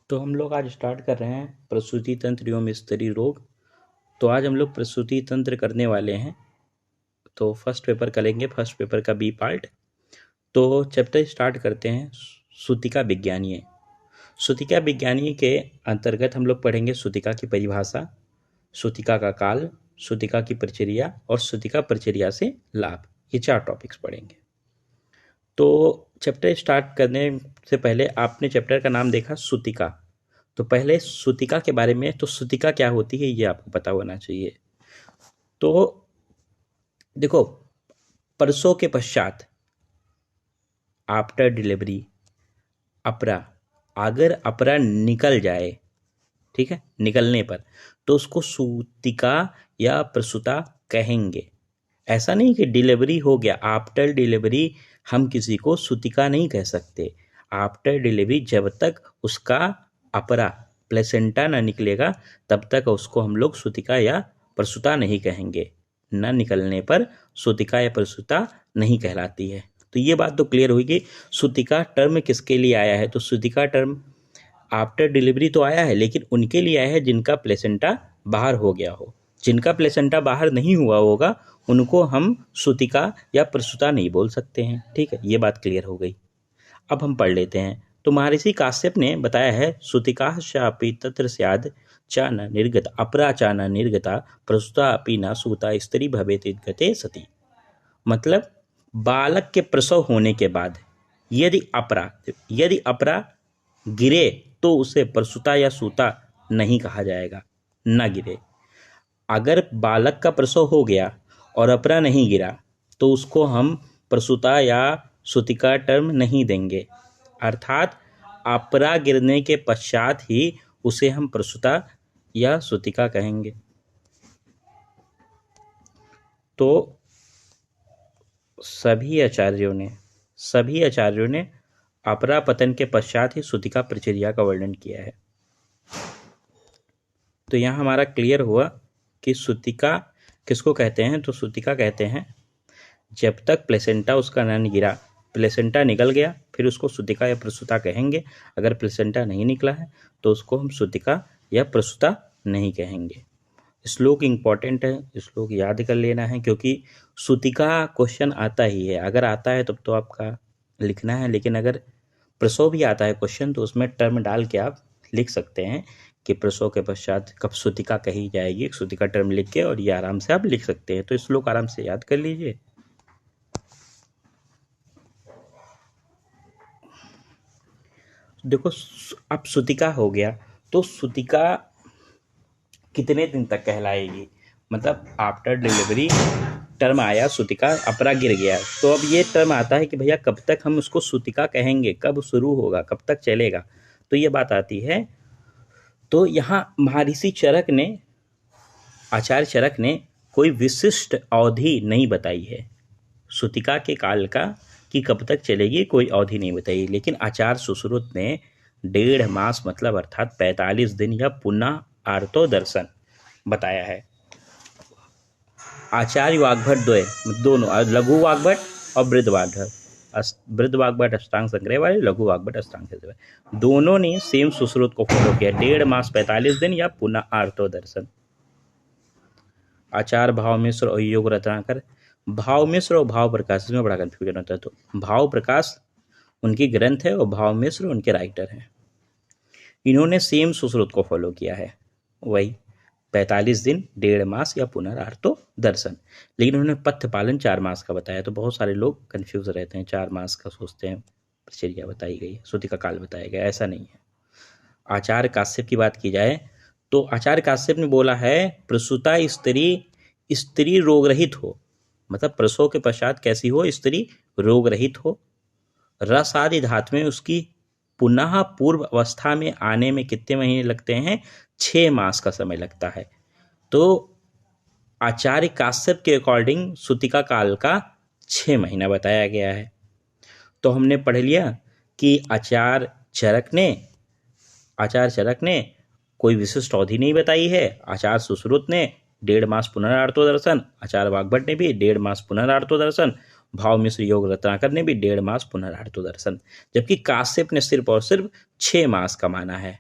तो हम लोग आज स्टार्ट कर रहे हैं प्रसूति तंत्र एवं स्तरी रोग। तो आज हम लोग प्रसूति तंत्र करने वाले हैं। तो फर्स्ट पेपर करेंगे, फर्स्ट पेपर का बी पार्ट। तो चैप्टर स्टार्ट करते हैं सूतिका विज्ञानीय। सूतिका विज्ञानीय के अंतर्गत हम लोग पढ़ेंगे सूतिका की परिभाषा, सूतिका का काल, सूतिका की प्रचर्या और सूतिका प्रचर्या से लाभ। ये 4 टॉपिक्स पढ़ेंगे। तो चैप्टर स्टार्ट करने से पहले आपने चैप्टर का नाम देखा सूतिका। तो पहले सूतिका के बारे में, तो सूतिका क्या होती है ये आपको पता होना चाहिए। तो देखो, प्रसव के पश्चात आफ्टर डिलीवरी अपरा, अगर अपरा निकल जाए, ठीक है, निकलने पर, तो उसको सूतिका या प्रसूता कहेंगे। ऐसा नहीं कि डिलीवरी हो गया, आफ्टर डिलीवरी हम किसी को सूतिका नहीं कह सकते। आफ्टर डिलीवरी जब तक उसका अपरा प्लेसेंटा ना निकलेगा तब तक उसको हम लोग सूतिका या प्रसूता नहीं कहेंगे। न निकलने पर सूतिका या प्रसूता नहीं कहलाती है। तो ये बात तो क्लियर हुई कि सूतिका टर्म किसके लिए आया है। तो सूतिका टर्म आफ्टर डिलीवरी तो आया है, लेकिन उनके लिए आया है जिनका प्लेसेंटा बाहर हो गया हो। जिनका प्लेसेंटा बाहर नहीं हुआ होगा उनको हम सूतिका या प्रसूता नहीं बोल सकते हैं। ठीक है, ये बात क्लियर हो गई। अब हम पढ़ लेते हैं। तो महर्षि काश्यप ने बताया है सूतिका शापी तत्र स्याद चा न निर्गत अपरा चा न निर्गता प्रसूता अपि न सूता स्त्री भवेत गते सती। मतलब बालक के प्रसव होने के बाद यदि अपरा गिरे तो उसे प्रसूता या सूता नहीं कहा जाएगा, न गिरे। अगर बालक का प्रसव हो गया और अपरा नहीं गिरा तो उसको हम प्रसूता या सूतिका टर्म नहीं देंगे। अर्थात अपरा गिरने के पश्चात ही उसे हम प्रसूता या सूतिका कहेंगे। तो सभी आचार्यों ने अपरा पतन के पश्चात ही सूतिका प्रचर्या का वर्णन किया है। तो यहाँ हमारा क्लियर हुआ कि सूतिका किसको कहते हैं। तो सूतिका कहते हैं जब तक प्लेसेंटा उसका न गिरा, प्लेसेंटा निकल गया फिर उसको सूतिका या प्रसूता कहेंगे। अगर प्लेसेंटा नहीं निकला है तो उसको हम सूतिका या प्रसूता नहीं कहेंगे। श्लोक इम्पॉर्टेंट है, श्लोक याद कर लेना है, क्योंकि सूतिका क्वेश्चन आता ही है। अगर आता है तब तो आपका लिखना है, लेकिन अगर प्रसव भी आता है क्वेश्चन तो उसमें टर्म डाल के आप लिख सकते हैं कि प्रसव के पश्चात कब सूतिका कही जाएगी। सूतिका टर्म लिख के और ये आराम से आप लिख सकते हैं। तो श्लोक आराम से याद कर लीजिए। देखो, अब सूतिका हो गया तो सूतिका कितने दिन तक कहलाएगी। मतलब आफ्टर डिलीवरी टर्म आया, सूतिका अपरा गिर गया, तो अब ये टर्म आता है कि भैया कब तक हम उसको सूतिका कहेंगे, कब शुरू होगा, कब तक चलेगा। तो ये बात आती है। तो यहाँ महर्षि चरक ने, आचार्य चरक ने कोई विशिष्ट अवधि नहीं बताई है सूतिका के काल का कि कब तक चलेगी, कोई अवधि नहीं बताई। लेकिन आचार्य सुश्रुत ने 1.5 मास मतलब अर्थात 45 दिन या पुनः आर्तो दर्शन बताया है। आचार्य वाग्भट दोनों, लघु वाग्भट और वृद्ध वाग्भट अष्टांग संग्रह वाले, लघु वाग्भट अष्टांग संग्रह, दोनों ने सेम सुश्रुत को फॉलो किया। 1.5 मास 45 दिन या पुनः आर्तो दर्शन। आचार्य भाव मिश्र और योग रत्नाकर, भाव मिश्र और भाव प्रकाश, इसमें बड़ा कंफ्यूजन होता है। तो भाव प्रकाश उनकी ग्रंथ है और भाव मिश्र उनके राइटर हैं। इन्होंने सेम सुश्रुत को फॉलो किया है, वही 45 दिन, 1.5 मास या पुनरार्तो दर्शन। लेकिन उन्होंने पथ्य पालन 4 मास का बताया। तो बहुत सारे लोग कंफ्यूज रहते हैं, 4 मास का सोचते हैं प्रचर्या बताई गई, सूतिका काल बताया गया, ऐसा नहीं है। आचार्य काश्यप की बात की जाए तो आचार्य काश्यप ने बोला है प्रसूता स्त्री रोग रहित हो। मतलब प्रसव के पश्चात कैसी हो, स्त्री रोग रहित हो। रस आदि धातु में उसकी पुनः पूर्व अवस्था में आने में कितने महीने लगते हैं, 6 मास का समय लगता है। तो आचार्य काश्यप के अकॉर्डिंग सूतिका काल का 6 महीना बताया गया है। तो हमने पढ़ लिया कि आचार्य चरक ने कोई विशिष्ट अवधि नहीं बताई है। आचार्य सुश्रुत ने 1.5 मास पुनरार्तो दर्शन, आचार्य वाग्भट ने भी 1.5 मास पुनरार्तो दर्शन, भाव मिश्र योग रत्नाकर ने भी 1.5 मास पुनरार्तो दर्शन, जबकि काश्यप ने सिर्फ और सिर्फ 6 मास का माना है।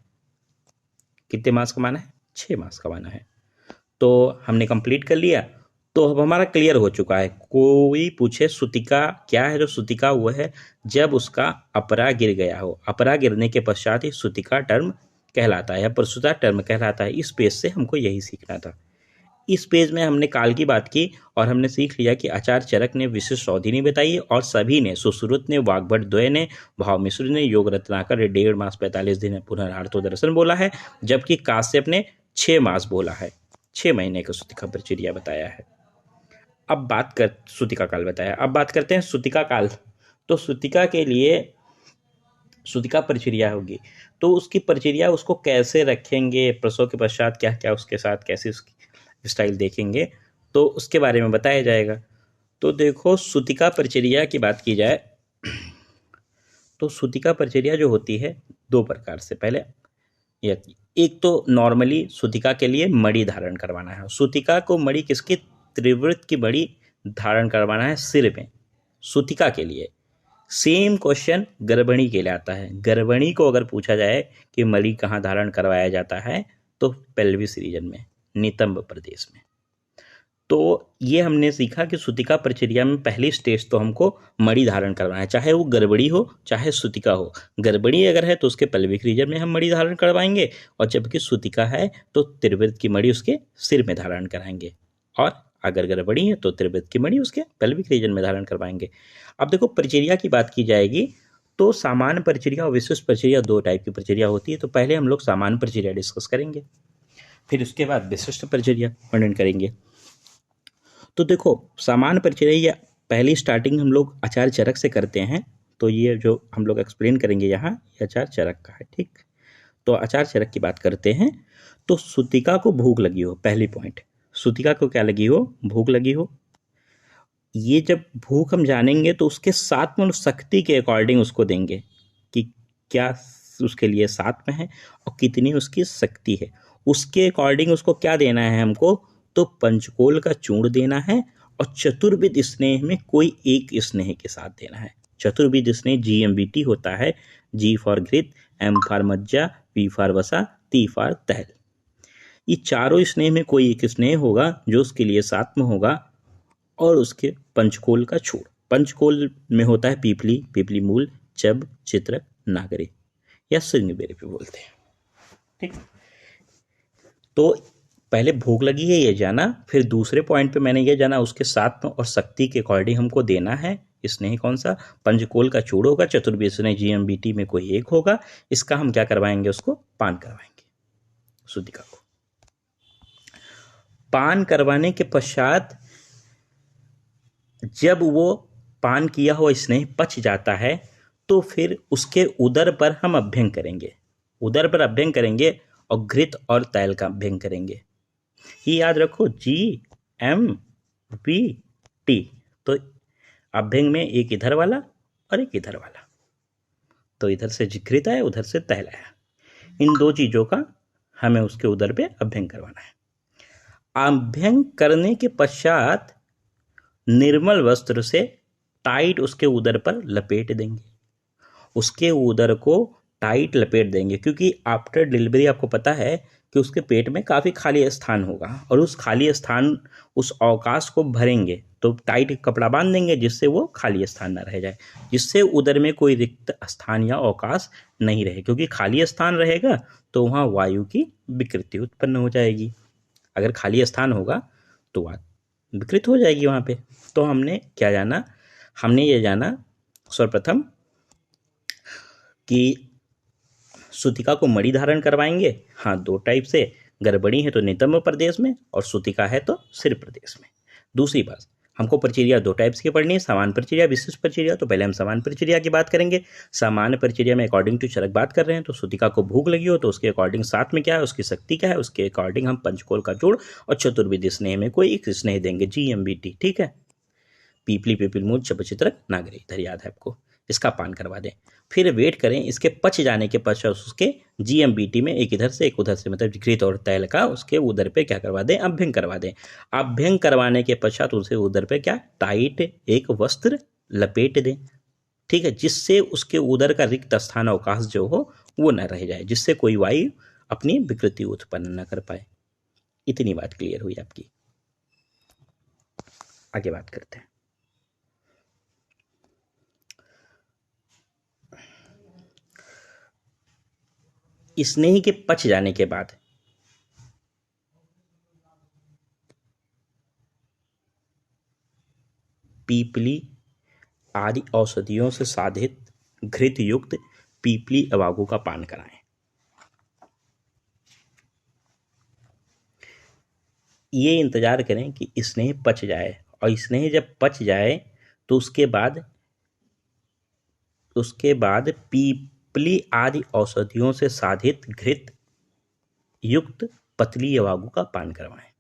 कितने मास कमाना है? 6 मास कमाना है। तो हमने कंप्लीट कर लिया, तो अब हमारा क्लियर हो चुका है। कोई पूछे सुतिका क्या है, जो सुतिका वो है जब उसका अपरा गिर गया हो, अपरा गिरने के पश्चात ही सुतिका टर्म कहलाता है या प्रसूता टर्म कहलाता है। इस पेज से हमको यही सीखना था। इस पेज में हमने काल की बात की और हमने सीख लिया कि आचार्य चरक ने विशिष्ट अवधि बताई और सभी ने, सुश्रुत ने, वाग्भट द्वय ने, भाव मिश्र ने, योग रत्नाकर 1.5 मास 45 दिन पुनरार्थो दर्शन बोला है, जबकि काश्यप ने 6 मास बोला है, 6 महीने का सुतिका परिचर्या बताया है। अब बात कर सुतिका काल बताया, अब बात करते हैं सुतिका काल। तो सुतिका के लिए सुतिका परिचर्या होगी, तो उसकी परिचर्या उसको कैसे रखेंगे, प्रसव के पश्चात क्या क्या उसके साथ कैसे उसकी स्टाइल देखेंगे, तो उसके बारे में बताया जाएगा। तो देखो सुतिका परिचर्या की बात की जाए तो सुतिका परिचर्या जो होती है 2 प्रकार से। पहले एक तो नॉर्मली सुतिका के लिए मणि धारण करवाना है। सुतिका को मणि किसकी? त्रिवृत की मणि धारण करवाना है सिर में, सुतिका के लिए। सेम क्वेश्चन गर्भणी के लिए आता है। गर्भणी को अगर पूछा जाए कि मणि कहाँ धारण करवाया जाता है, तो पेल्विस रीजन में, नितंब प्रदेश में। तो ये हमने सीखा कि सुतिका परिचर्या में पहली स्टेज तो हमको मणि धारण करवाना है, चाहे वो गर्भणी हो चाहे सुतिका हो। गर्भणी अगर है तो उसके पेल्विक रीजन में हम मणि धारण करवाएंगे, और जबकि सुतिका है तो त्रिवृत की मणि उसके सिर में धारण कराएंगे, और अगर गर्भणी है तो त्रिवृत की मणि उसके पेल्विक रीजन में धारण करवाएंगे। अब देखो परिचर्या की बात की जाएगी तो सामान्य परिचर्या और विशिष्ट परिचर्या 2 टाइप की परिचर्या होती है। तो पहले हम लोग सामान्य परिचर्या डिस्कस करेंगे, फिर उसके बाद विशिष्ट परिचर्या वर्णन करेंगे। तो देखो सामान्य परिचर्या पहली स्टार्टिंग हम लोग आचार्य चरक से करते हैं। तो ये जो हम लोग एक्सप्लेन करेंगे यहाँ, ये आचार्य चरक का है, ठीक। तो आचार्य चरक की बात करते हैं। तो सुतिका को भूख लगी हो, पहली पॉइंट, सुतिका को क्या लगी हो? भूख लगी हो। ये जब भूख हम जानेंगे तो उसके साथ में शक्ति के अकॉर्डिंग उसको देंगे कि क्या उसके लिए साथ में है और कितनी उसकी शक्ति है, उसके अकॉर्डिंग उसको क्या देना है हमको? तो पंचकोल का चूर्ण देना है और चतुर्विध स्नेह में कोई एक स्नेह के साथ देना है। चतुर्विध स्नेह GMBT होता है, G फॉर घृत, M फॉर मज्जा, P फॉर वसा, T फॉर तैल। ये चारों स्नेह में कोई एक स्नेह होगा जो उसके लिए साथ में होगा, और उसके पंचकोल का चूर्ण। पंचकोल में होता है पीपली, पीपली मूल, चब, चित्रक, नागरी या सिंगबेरी पे बोलते हैं, ठीक। तो पहले भूख लगी है ये जाना, फिर दूसरे पॉइंट पे मैंने ये जाना उसके साथ में और शक्ति के अकॉर्डिंग हमको देना है स्नेह कौन सा? पंचकोल का चूर्ण होगा, चतुर्विध स्नेह GMBT में कोई एक होगा। इसका हम क्या करवाएंगे? उसको पान करवाएंगे, सुतिका को। पान करवाने के पश्चात जब वो पान किया हुआ स्नेह पच जाता है तो फिर उसके उदर पर हम अभ्यंग करेंगे, उदर पर अभ्यंग करेंगे और घृत और तैल का अभ्यंग करेंगे। ये याद रखो GMBT। तो अभ्यंग में एक इधर वाला और एक इधर वाला, तो इधर से घृत आया उधर से तैल आया, इन 2 चीज़ों का हमें उसके उदर पे अभ्यंग करवाना है। अभ्यंग करने के पश्चात निर्मल वस्त्र से टाइट उसके उदर पर लपेट देंगे, उसके उदर को टाइट लपेट देंगे, क्योंकि आफ्टर डिलीवरी आपको पता है कि उसके पेट में काफ़ी खाली स्थान होगा और उस खाली स्थान, उस अवकाश को भरेंगे। तो टाइट कपड़ा बांध देंगे जिससे वो खाली स्थान ना रह जाए, जिससे उदर में कोई रिक्त स्थान या अवकाश नहीं रहे, क्योंकि खाली स्थान रहेगा तो वहाँ वायु की विकृति उत्पन्न हो जाएगी। अगर खाली स्थान होगा तो विकृत हो जाएगी वहाँ पे। तो हमने क्या जाना? हमने ये जाना सर्वप्रथम कि सुतिका को मणि धारण करवाएंगे, हाँ 2 टाइप से, गर्भणी है तो नितंब प्रदेश में और सुतिका है तो सिर प्रदेश में। दूसरी बात, हमको परिचर्या 2 टाइप्स की पढ़नी है, सामान्य परिचर्या, विशिष्ट परिचर्या। तो पहले हम सामान्य परिचर्या की बात करेंगे। सामान्य परिचर्या में अकॉर्डिंग टू चरक बात कर रहे हैं, तो सुतिका को भूख लगी हो तो उसके अकॉर्डिंग साथ में क्या है, उसकी शक्ति क्या है, उसके अकॉर्डिंग हम पंचकोल का चूर्ण और चतुर्विध स्नेह में कोई एक स्नेह देंगे, GMBT, ठीक है। पीपली, पीपल मूल, चब, चित्रक, नागरी, इधर याद है आपको, इसका पान करवा दें। फिर वेट करें इसके पच जाने के पश्चात उसके GMBT में एक इधर से एक उधर से, मतलब घृत और तैल का उसके उदर पे क्या करवा दें? अभ्यंग करवा दें। अभ्यंग करवाने के पश्चात उसे उदर पे क्या टाइट एक वस्त्र लपेट दें, ठीक है, जिससे उसके उदर का रिक्त स्थान अवकाश जो हो वो न रह जाए, जिससे कोई वायु अपनी विकृति उत्पन्न न कर पाए। इतनी बात क्लियर हुई आपकी। आगे बात करते हैं। स्नेह के पच जाने के बाद पीपली आदि औषधियों से साधित घृत युक्त पीपली अवागु का पान कराएं। ये इंतजार करें कि स्नेह पच जाए, और स्नेह जब पच जाए तो उसके बाद पीपली आदि औषधियों से साधित घृत युक्त पतली अवागु का पान करवाएं।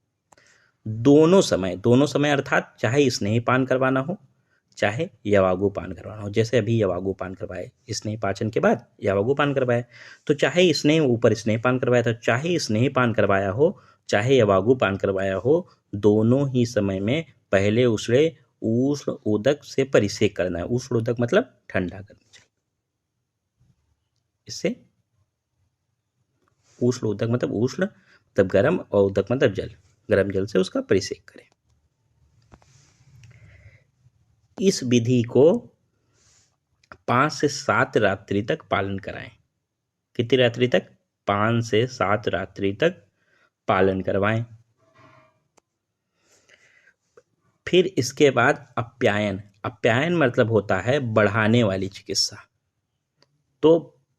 दोनों समय अर्थात चाहे स्नेह पान करवाना हो चाहे यवागु पान करवाना हो। जैसे अभी यवागु पान करवाए, स्नेह पाचन के बाद यवागु पान करवाए, तो चाहे स्नेह ऊपर स्नेह पान करवाया था, चाहे स्नेह पान करवाया हो चाहे यवागु पान करवाया हो, दोनों ही समय में पहले उसे उष्ण उदक से परिसेक करना है। उष्ण उदक मतलब ठंडा करना चाहिए। इससे उष्ण उदक मतलब उष्ण मतलब गर्म, और उदक मतलब जल, गर्म जल से उसका परिसेक करें। इस विधि को 5 से 7 रात्रि तक पालन कराएं। कितनी रात्रि तक? 5 से 7 रात्रि तक पालन करवाएं। फिर इसके बाद अप्यायन मतलब होता है बढ़ाने वाली चिकित्सा। तो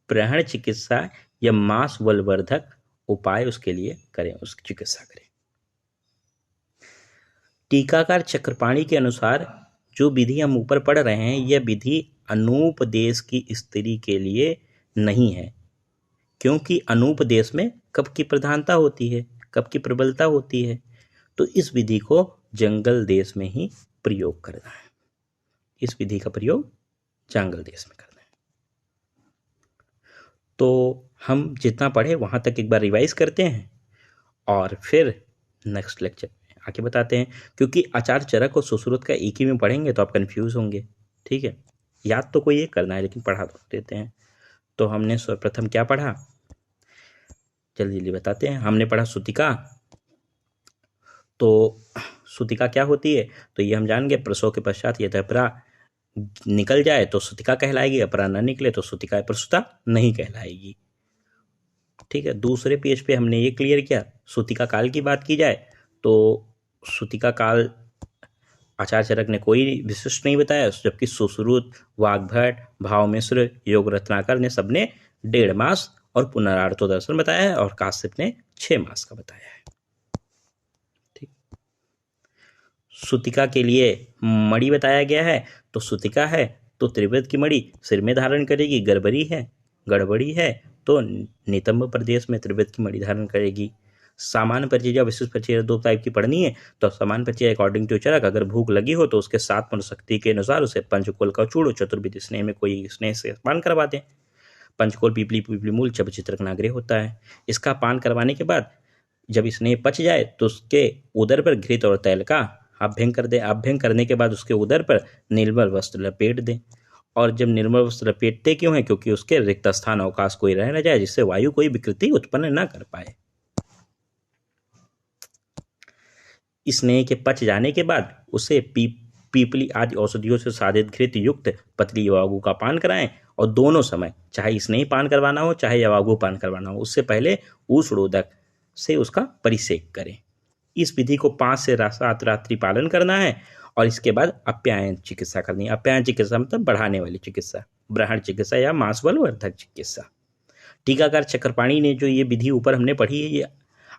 प्रहण चिकित्सा या मांस बलवर्धक उपाय उसके लिए करें, उसकी चिकित्सा करें। टीकाकार चक्रपाणी के अनुसार जो विधि हम ऊपर पढ़ रहे हैं, यह विधि अनूपदेश की स्त्री के लिए नहीं है, क्योंकि अनूपदेश में कफ की प्रधानता होती है, कफ की प्रबलता होती है। तो इस विधि को जंगल देश में ही प्रयोग करना है। इस विधि का प्रयोग जंगल देश में करना है। तो हम जितना पढ़े वहां तक एक बार रिवाइज करते हैं और फिर नेक्स्ट लेक्चर में आके बताते हैं, क्योंकि आचार चरक और सुश्रुत का एक ही में पढ़ेंगे तो आप कंफ्यूज होंगे। ठीक है, याद तो कोई एक करना है लेकिन पढ़ा तो देते हैं। तो हमने सर्वप्रथम क्या पढ़ा, जल्दी जल्दी बताते हैं। हमने पढ़ा सुतिका। तो सुतिका क्या होती है, तो ये हम जान गए। प्रसव के पश्चात यदि अपरा निकल जाए तो सुतिका कहलाएगी, अपरा न निकले तो सुतिका प्रसूता नहीं कहलाएगी। ठीक है, दूसरे पेज पे हमने ये क्लियर किया। सुतिका काल की बात की जाए तो सुतिका काल आचार्य चरक ने कोई विशिष्ट नहीं बताया, जबकि सुश्रुत, वाग्भट, भावमिश्र, योग रत्नाकर ने सबने 1.5 मास और पुनरार्थो दर्शन बताया है, और काश्यप ने 6 मास का बताया है। ठीक, सुतिका के लिए मणि बताया गया है। तो सुतिका है तो त्रिवृत की मणि सिर में धारण करेगी, गड़बड़ी है तो नितंब प्रदेश में त्रिवृत की मणि धारण करेगी। सामान्य परिचय या विशिष्ट परिचय 2 टाइप की पढ़नी है। तो सामान्य परिचय अकॉर्डिंग टू चरक, अगर भूख लगी हो तो उसके साथ मनोशक्ति के अनुसार उसे पंचकोल का चूड़, चतुर्विध स्नेह में कोई स्नेह से पान करवा दें। पंचकोल पीपली मूल चब चित्रकनाग्रह होता है। इसका पान करवाने के बाद जब स्नेह पच जाए तो उसके उदर पर घृत और तैल का अभ्यंग कर दें। अभ्यंग करने के बाद उसके उदर पर निर्मल वस्त्र लपेट दें। और जब निर्मल वस्त्र लपेटते क्यों है, क्योंकि उसके रिक्त स्थान अवकाश कोई रह न जाए, जिससे वायु कोई विकृति उत्पन्न न कर पाए। स्नेह के पच जाने के बाद उसे पीपली आदि औषधियों से साधित घृत युक्त पतली यवागु का पान कराएं, और दोनों समय चाहे स्नेह पान करवाना हो चाहे यवागु पान करवाना हो, उससे पहले उष्णोदक से उसका परिसेक करें। इस विधि को 5 से 7 रात्रि पालन करना है, और इसके बाद अप्यायन चिकित्सा करनी है। अप्यायन चिकित्सा मतलब बढ़ाने वाली चिकित्सा, ब्रहण चिकित्सा या मांस बलवर्धक चिकित्सा। टीकाकार चक्रपाणी ने जो ये विधि ऊपर हमने पढ़ी है, ये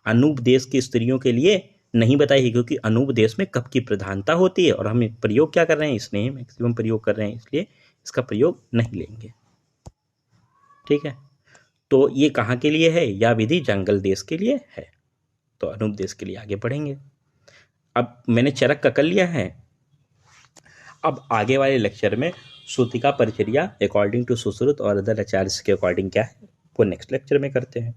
अनूपदेश की स्त्रियों के लिए नहीं बताई है, क्योंकि अनूपदेश में कफ की प्रधानता होती है, और हम प्रयोग क्या कर रहे हैं, स्नेह मैक्सिमम प्रयोग कर रहे हैं, इसलिए इसका प्रयोग नहीं लेंगे। ठीक है, तो ये कहाँ के लिए है, यह विधि जंगल देश के लिए है। तो अनूपदेश के लिए आगे बढ़ेंगे। अब मैंने चरक का कर लिया है। अब आगे वाले लेक्चर में सुतिका परिचर्या अकॉर्डिंग टू सुश्रुत और अदर आचार्य के अकॉर्डिंग क्या है, वो नेक्स्ट लेक्चर में करते हैं।